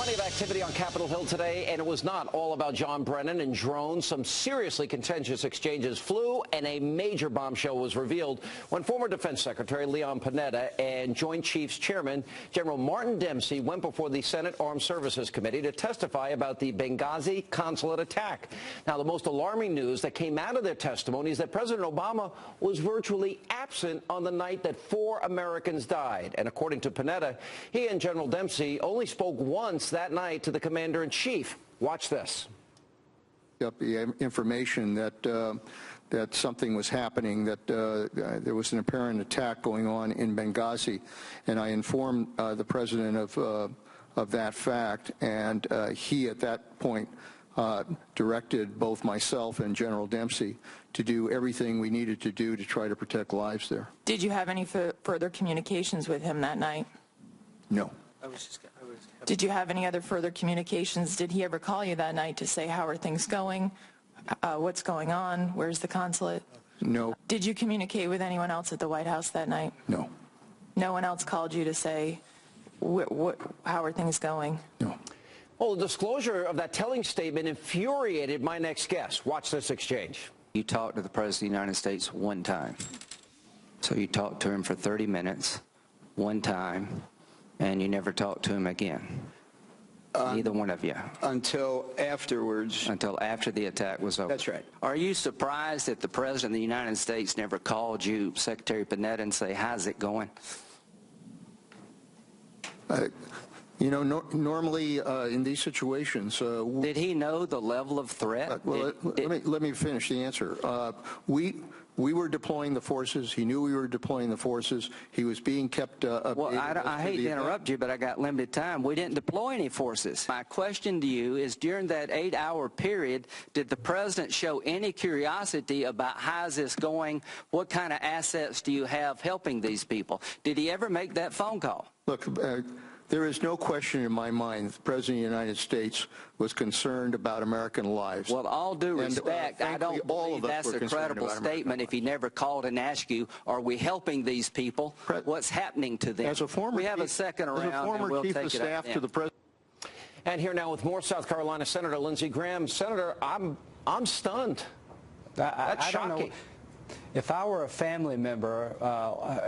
Plenty of activity on Capitol Hill today, and it was not all about John Brennan and drones. Some seriously contentious exchanges flew, and a major bombshell was revealed when former Defense Secretary Leon Panetta and Joint Chiefs Chairman General Martin Dempsey went before the Senate Armed Services Committee to testify about the Benghazi consulate attack. Now, the most alarming news that came out of their testimony is that President Obama was virtually absent on the night that 4 Americans died. And according to Panetta, he and General Dempsey only spoke once that night to the commander-in-chief. Watch this. Up the information that that something was happening, that there was an apparent attack going on in Benghazi, and I informed the president of that fact, and he at that point directed both myself and General Dempsey to do everything we needed to do to try to protect lives there. Did you have any further communications with him that night? No. Did you have any other further communications? Did he ever call you that night to say, how are things going? What's going on? Where's the consulate? No. Did you communicate with anyone else at the White House that night? No. No one else called you to say, how are things going? No. Well, the disclosure of that telling statement infuriated my next guest. Watch this exchange. You talked to the President of the United States one time. So you talked to him for 30 minutes, one time, and you never talked to him again. Neither one of you. Until afterwards. Until after the attack was over. That's right. Are you surprised that the President of the United States never called you, Secretary Panetta, and say, how's it going? You know, normally in these situations... Did he know the level of threat? Let me finish the answer. We were deploying the forces. He knew we were deploying the forces. He was being kept updated. Well, I hate to interrupt you, but I got limited time. We didn't deploy any forces. My question to you is, during that 8-hour period, did the President show any curiosity about how's this going? What kind of assets do you have helping these people? Did he ever make that phone call? Look, there is no question in my mind that the President of the United States was concerned about American lives. Well, all due respect, I don't believe that's a credible statement if he never called and asked you, are we helping these people? What's happening to them? As a former we have a second round, and we'll take it up to the President. And here now with more South Carolina Senator Lindsey Graham. Senator, I'm stunned. That's shocking. Don't know. If I were a family member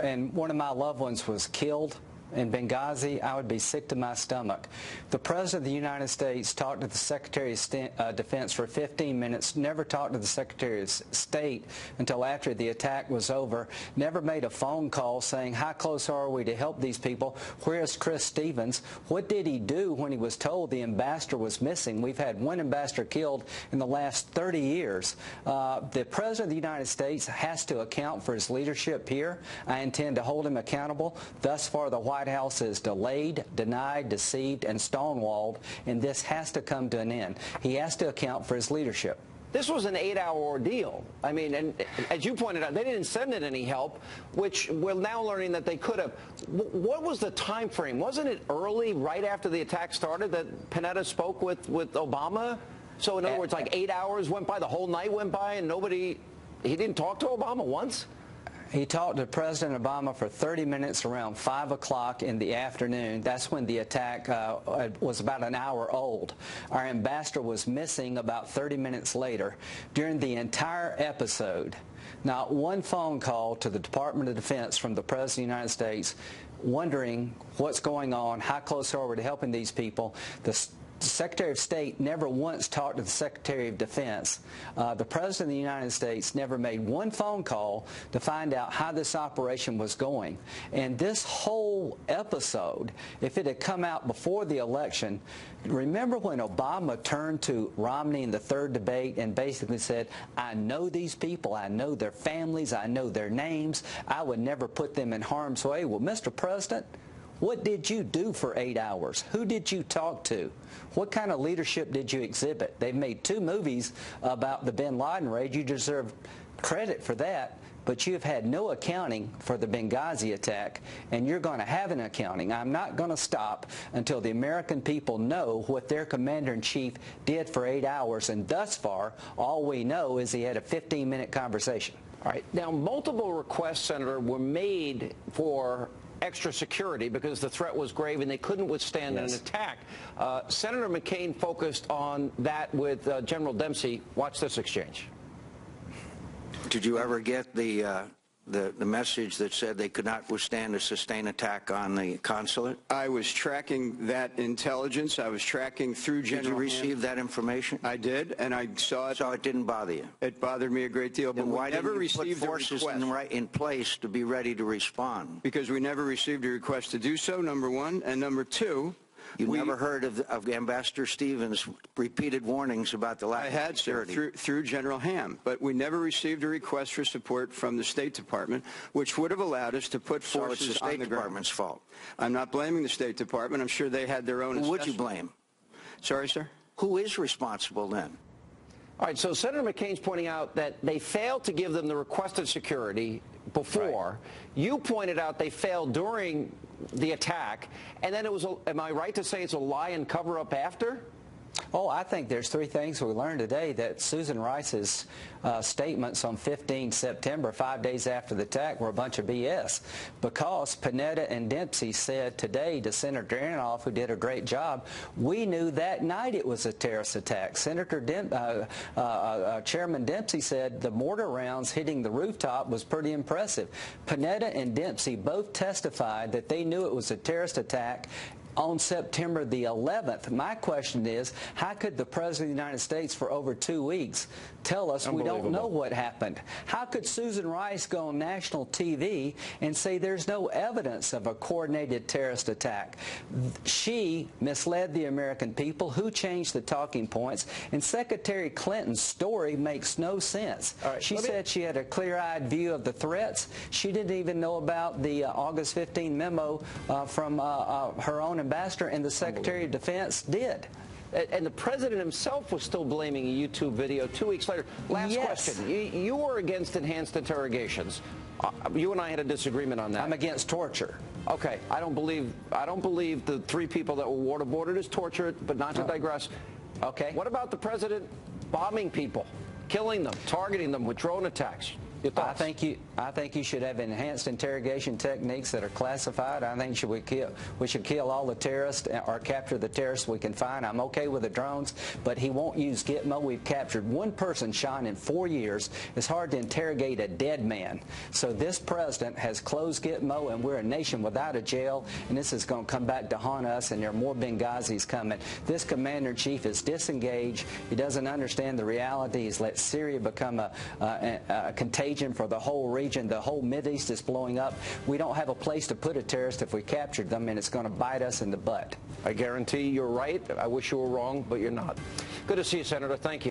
and one of my loved ones was killed in Benghazi, I would be sick to my stomach. The President of the United States talked to the Secretary of Defense for 15 minutes, never talked to the Secretary of State until after the attack was over, never made a phone call saying, how close are we to help these people? Where's Chris Stevens? What did he do when he was told the ambassador was missing? We've had one ambassador killed in the last 30 years. The President of the United States has to account for his leadership here. I intend to hold him accountable. Thus far, the White House is delayed, denied, deceived, and stonewalled, and this has to come to an end. He has to account for his leadership. This was an 8-hour ordeal. I mean, and as you pointed out, they didn't send in any help, which we're now learning that they could have. What was the time frame? Wasn't it early, right after the attack started, that Panetta spoke with Obama? So in other words, like 8 hours went by, the whole night went by, and he didn't talk to Obama once? He talked to President Obama for 30 minutes around 5 o'clock in the afternoon. That's when the attack was about an hour old. Our ambassador was missing about 30 minutes later. During the entire episode, not one phone call to the Department of Defense from the President of the United States wondering what's going on, how close are we to helping these people. The Secretary of State never once talked to the Secretary of Defense. The President of the United States never made one phone call to find out how this operation was going. And this whole episode, if it had come out before the election, remember when Obama turned to Romney in the third debate and basically said, I know these people, I know their families, I know their names, I would never put them in harm's way. Well, Mr. President, what did you do for 8 hours? Who did you talk to? What kind of leadership did you exhibit? They've made 2 movies about the bin Laden raid. You deserve credit for that, but you've had no accounting for the Benghazi attack, and you're going to have an accounting. I'm not going to stop until the American people know what their commander-in-chief did for 8 hours, and thus far, all we know is he had a 15-minute conversation. All right. Now, multiple requests, Senator, were made for extra security because the threat was grave and they couldn't withstand an attack. Senator McCain focused on that with General Dempsey. Watch this exchange. Did you ever get the message that said they could not withstand a sustained attack on the consulate? I was tracking that intelligence. I was tracking through General. Did you receive that information? I did, and I saw it. So it didn't bother you? It bothered me a great deal, but Then why we never didn't you received put a forces request. in place to be ready to respond? Because we never received a request to do so, number one. And number two, You never heard of Ambassador Stevens' repeated warnings about the lack I of had, sir, security? through General Ham, but we never received a request for support from the State Department, which would have allowed us to put So forces it's the on State the ground. Department's fault. I'm not blaming the State Department. I'm sure they had their own Who would you assessment. blame? Sorry, sir? Who is responsible then? All right, so Senator McCain's pointing out that they failed to give them the requested security before. Right. You pointed out they failed during the attack, and then it was, am I right to say it's a lie and cover up after? Oh, I think there's three things we learned today. That Susan Rice's statements on 15 September, 5 days after the attack, were a bunch of BS. Because Panetta and Dempsey said today to Senator Inhofe, who did a great job, we knew that night it was a terrorist attack. Chairman Dempsey said the mortar rounds hitting the rooftop was pretty impressive. Panetta and Dempsey both testified that they knew it was a terrorist attack on September the 11th. My question is, how could the President of the United States for over 2 weeks tell us we don't know what happened? How could Susan Rice go on national TV and say there's no evidence of a coordinated terrorist attack? She misled the American people. Who changed the talking points? And Secretary Clinton's story makes no sense. Right, she said she had a clear-eyed view of the threats. She didn't even know about the August 15 memo from her own ambassador, and the Secretary of Defense did. And the president himself was still blaming a YouTube video 2 weeks later. Last question. You were against enhanced interrogations. You and I had a disagreement on that. I'm against torture. Okay. I don't believe the three people that were waterboarded is torture, but not to digress. Okay. What about the president bombing people, killing them, targeting them with drone attacks? I think you should have enhanced interrogation techniques that are classified. I think we should kill all the terrorists or capture the terrorists we can find. I'm okay with the drones, but he won't use Gitmo. We've captured one person shot in 4 years. It's hard to interrogate a dead man. So this president has closed Gitmo, and we're a nation without a jail, and this is going to come back to haunt us, and there are more Benghazis coming. This commander-in-chief is disengaged. He doesn't understand the reality. He's let Syria become a contagion for the whole region. The whole Mideast is blowing up. We don't have a place to put a terrorist if we captured them, and it's going to bite us in the butt. I guarantee you're right. I wish you were wrong, but you're not. Good to see you, Senator. Thank you.